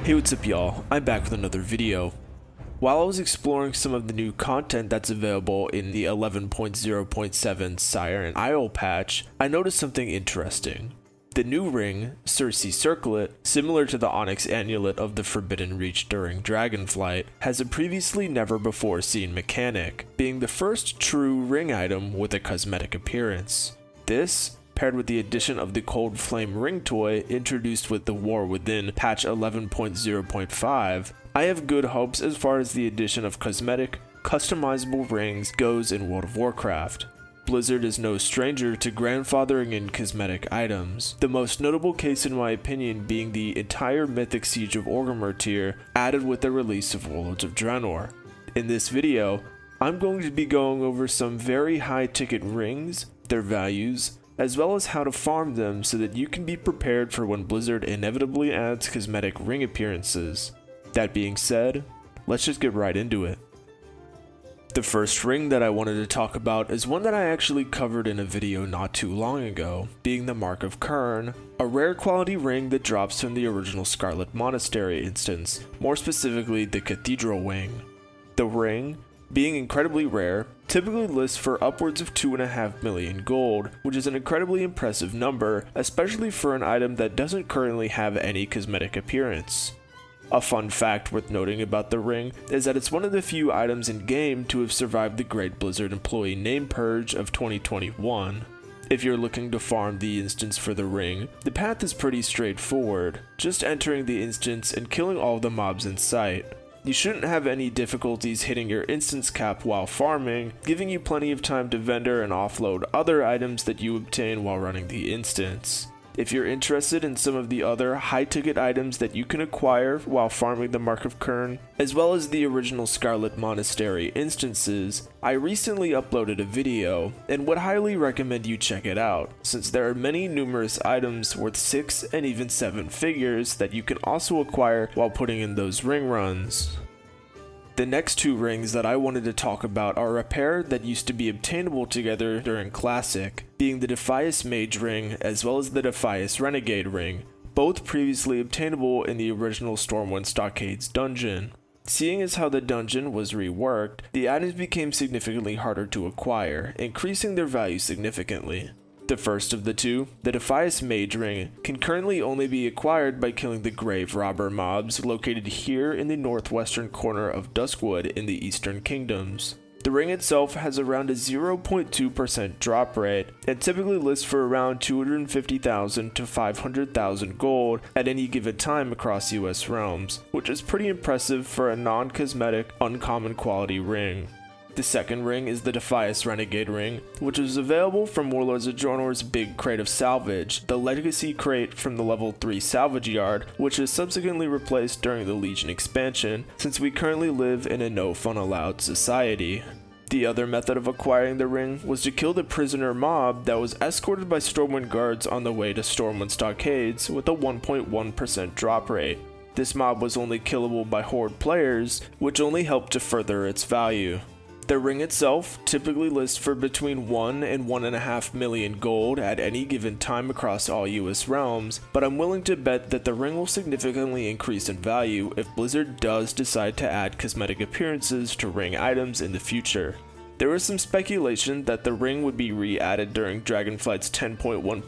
Hey, what's up y'all? I'm back with another video. While I was exploring some of the new content that's available in the 11.0.7 Siren Isle patch, I noticed something interesting. The new ring, 𝒻𝒶𝓇𝓂 circlet, similar to the onyx amulet of the Forbidden Reach during Dragonflight, has a previously never before seen mechanic, being the first true ring item with a cosmetic appearance. This, paired with the addition of the Cold Flame ring toy introduced with the War Within patch 11.0.5, I have good hopes as far as the addition of cosmetic, customizable rings goes in World of Warcraft. Blizzard is no stranger to grandfathering in cosmetic items, the most notable case in my opinion being the entire Mythic Siege of Orgrimmar tier added with the release of Warlords of Draenor. In this video, I'm going to be going over some very high ticket rings, their values, as well as how to farm them so that you can be prepared for when Blizzard inevitably adds cosmetic ring appearances. That being said, let's just get right into it. The first ring that I wanted to talk about is one that I actually covered in a video not too long ago, being the Mark of Khurn, a rare quality ring that drops from the original Scarlet Monastery instance, more specifically the Cathedral wing. The ring, being incredibly rare, typically lists for upwards of 2.5 million gold, which is an incredibly impressive number, especially for an item that doesn't currently have any cosmetic appearance. A fun fact worth noting about the ring is that it's one of the few items in game to have survived the Great Blizzard Employee Name Purge of 2021. If you're looking to farm the instance for the ring, the path is pretty straightforward, just entering the instance and killing all of the mobs in sight. You shouldn't have any difficulties hitting your instance cap while farming, giving you plenty of time to vendor and offload other items that you obtain while running the instance. If you're interested in some of the other high-ticket items that you can acquire while farming the Mark of Khurn, as well as the original Scarlet Monastery instances, I recently uploaded a video and would highly recommend you check it out, since there are many numerous items worth 6 and even 7 figures that you can also acquire while putting in those ring runs. The next two rings that I wanted to talk about are a pair that used to be obtainable together during Classic, being the 𝒊𝒊𝒄 Mage ring as well as the 𝒊𝒊𝒄 Renegade ring, both previously obtainable in the original Stormwind Stockades dungeon. Seeing as how the dungeon was reworked, the items became significantly harder to acquire, increasing their value significantly. The first of the two, the 𝒊𝒊𝒄 Mage ring, can currently only be acquired by killing the Grave Robber mobs located here in the northwestern corner of Duskwood in the Eastern Kingdoms. The ring itself has around a 0.2% drop rate and typically lists for around 250,000 to 500,000 gold at any given time across US realms, which is pretty impressive for a non-cosmetic, uncommon quality ring. The second ring is the 𝒊𝒊𝒄 Renegade ring, which is available from Warlords of Draenor's big crate of salvage, the legacy crate from the level 3 salvage yard, which is subsequently replaced during the Legion expansion, since we currently live in a no fun allowed society. The other method of acquiring the ring was to kill the prisoner mob that was escorted by Stormwind guards on the way to Stormwind Stockades with a 1.1% drop rate. This mob was only killable by Horde players, which only helped to further its value. The ring itself typically lists for between 1 and 1.5 million gold at any given time across all US realms, but I'm willing to bet that the ring will significantly increase in value if Blizzard does decide to add cosmetic appearances to ring items in the future. There was some speculation that the ring would be re-added during Dragonflight's 10.1.7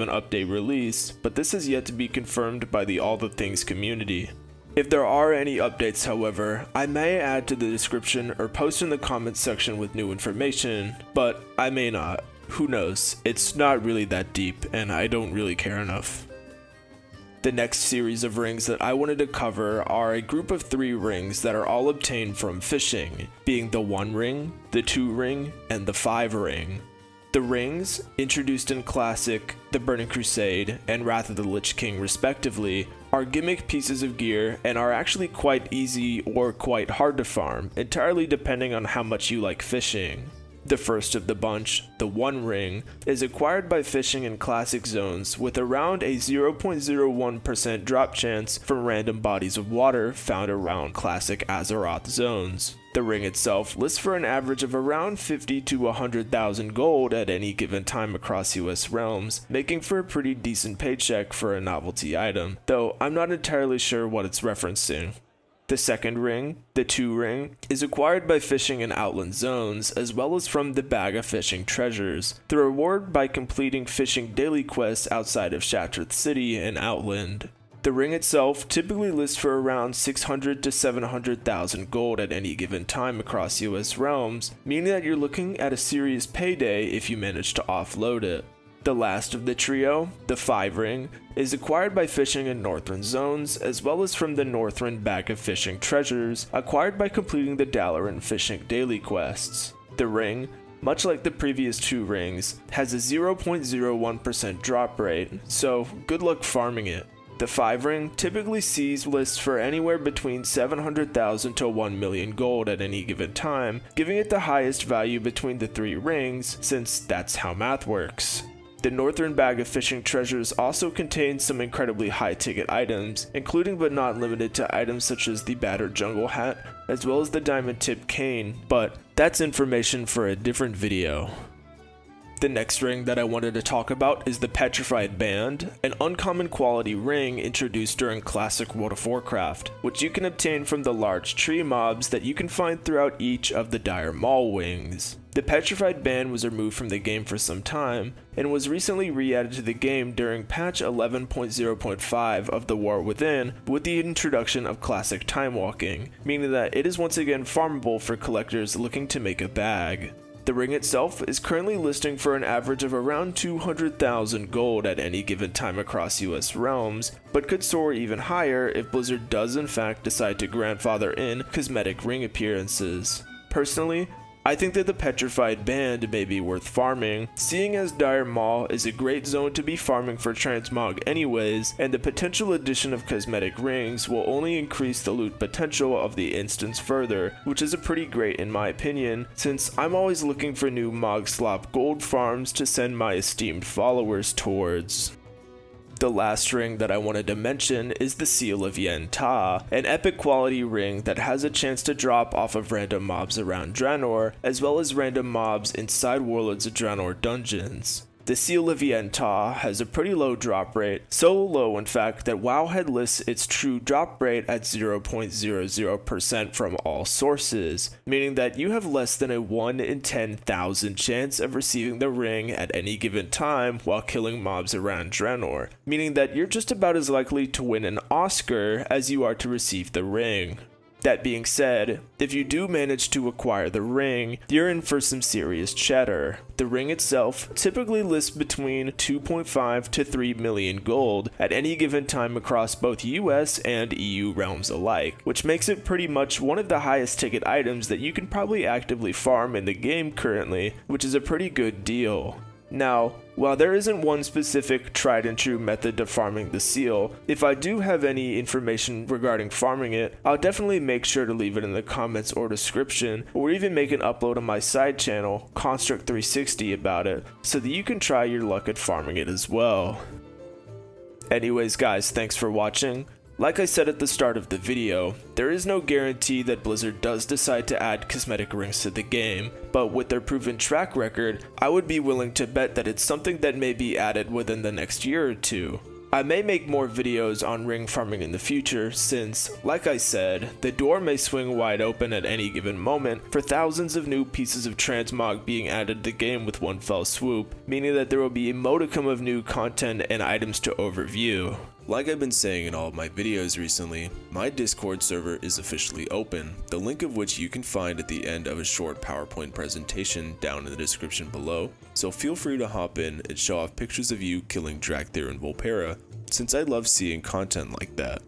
update release, but this has yet to be confirmed by the All the Things community. If there are any updates, however, I may add to the description or post in the comments section with new information, but I may not. Who knows? It's not really that deep, and I don't really care enough. The next series of rings that I wanted to cover are a group of 3 rings that are all obtained from fishing, being the 1 ring, the 2 ring, and the 5 ring. The rings, introduced in Classic, the Burning Crusade, and Wrath of the Lich King respectively, are gimmick pieces of gear and are actually quite easy or quite hard to farm, entirely depending on how much you like fishing. The first of the bunch, the One Ring, is acquired by fishing in classic zones with around a 0.01% drop chance from random bodies of water found around classic Azeroth zones. The ring itself lists for an average of around 50 to 100,000 gold at any given time across US realms, making for a pretty decent paycheck for a novelty item, though I'm not entirely sure what it's referencing. The second ring, the Two Ring, is acquired by fishing in outland zones as well as from the Bag of Fishing treasures, the reward by completing fishing daily quests outside of Shattered City and Outland. The ring itself typically lists for around 600 to 700,000 gold at any given time across US realms, meaning that you're looking at a serious payday if you manage to offload it. The last of the trio, the Five Ring, is acquired by fishing in Northrend zones as well as from the Northrend Bag of Fishing treasures, acquired by completing the Dalaran fishing daily quests. The ring, much like the previous two rings, has a 0.01% drop rate, so good luck farming it. The Five Ring typically sees lists for anywhere between 700,000 to 1 million gold at any given time, giving it the highest value between the three rings, since that's how math works. The Northern Bag of Fishing treasures also contain some incredibly high ticket items, including but not limited to items such as the Battered Jungle Hat, as well as the Diamond Tip Cane, but that's information for a different video. The next ring that I wanted to talk about is the Petrified Band, an uncommon quality ring introduced during classic World of Warcraft, which you can obtain from the large tree mobs that you can find throughout each of the Dire Maul wings. The Petrified Band was removed from the game for some time, and was recently re-added to the game during patch 11.0.5 of the War Within with the introduction of classic time walking, meaning that it is once again farmable for collectors looking to make a bag. The ring itself is currently listing for an average of around 200,000 gold at any given time across US realms, but could soar even higher if Blizzard does in fact decide to grandfather in cosmetic ring appearances. Personally, I think that the Petrified Band may be worth farming, seeing as Dire Maul is a great zone to be farming for transmog anyways, and the potential addition of cosmetic rings will only increase the loot potential of the instance further, which is a pretty great in my opinion, since I'm always looking for new Mog Slop gold farms to send my esteemed followers towards. The last ring that I wanted to mention is the Seal of 𝒻𝒶𝓃, an epic quality ring that has a chance to drop off of random mobs around Draenor, as well as random mobs inside Warlords of Draenor dungeons. The Seal of 𝒻𝒶𝓃 has a pretty low drop rate, so low in fact that Wowhead lists its true drop rate at 0.00% from all sources, meaning that you have less than a 1 in 10,000 chance of receiving the ring at any given time while killing mobs around Draenor, meaning that you're just about as likely to win an Oscar as you are to receive the ring. That being said, if you do manage to acquire the ring, you're in for some serious cheddar. The ring itself typically lists between 2.5 to 3 million gold at any given time across both US and EU realms alike, which makes it pretty much one of the highest ticket items that you can probably actively farm in the game currently, which is a pretty good deal. Now, while there isn't one specific tried and true method to farming the seal, if I do have any information regarding farming it, I'll definitely make sure to leave it in the comments or description, or even make an upload on my side channel, Construct360, about it, so that you can try your luck at farming it as well. Anyways guys, thanks for watching. Like I said at the start of the video, there is no guarantee that Blizzard does decide to add cosmetic rings to the game, but with their proven track record, I would be willing to bet that it's something that may be added within the next year or two. I may make more videos on ring farming in the future since, like I said, the door may swing wide open at any given moment for thousands of new pieces of transmog being added to the game with one fell swoop, meaning that there will be a modicum of new content and items to overview. Like I've been saying in all of my videos recently, my Discord server is officially open, the link of which you can find at the end of a short PowerPoint presentation down in the description below, so feel free to hop in and show off pictures of you killing 𝒾𝓃𝓂 and 𝒻𝒶𝓇𝓂, since I love seeing content like that.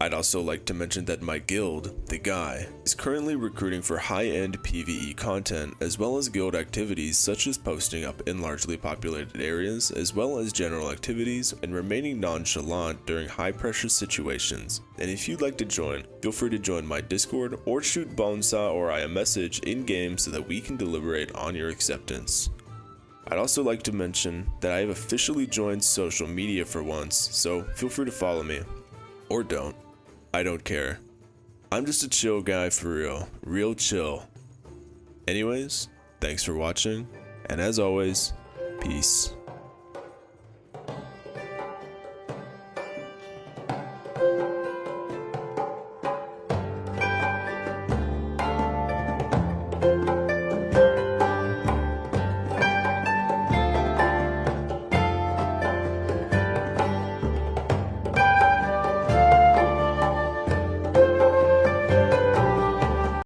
I'd also like to mention that my guild, The Guy, is currently recruiting for high-end PvE content as well as guild activities such as posting up in largely populated areas as well as general activities and remaining nonchalant during high-pressure situations. And if you'd like to join, feel free to join my Discord or shoot 𝒻𝒶𝓇𝓂 or I a message in-game so that we can deliberate on your acceptance. I'd also like to mention that I have officially joined social media for once, so feel free to follow me. Or don't. I don't care. I'm just a chill guy for real. Real chill. Anyways, thanks for watching, and as always, peace.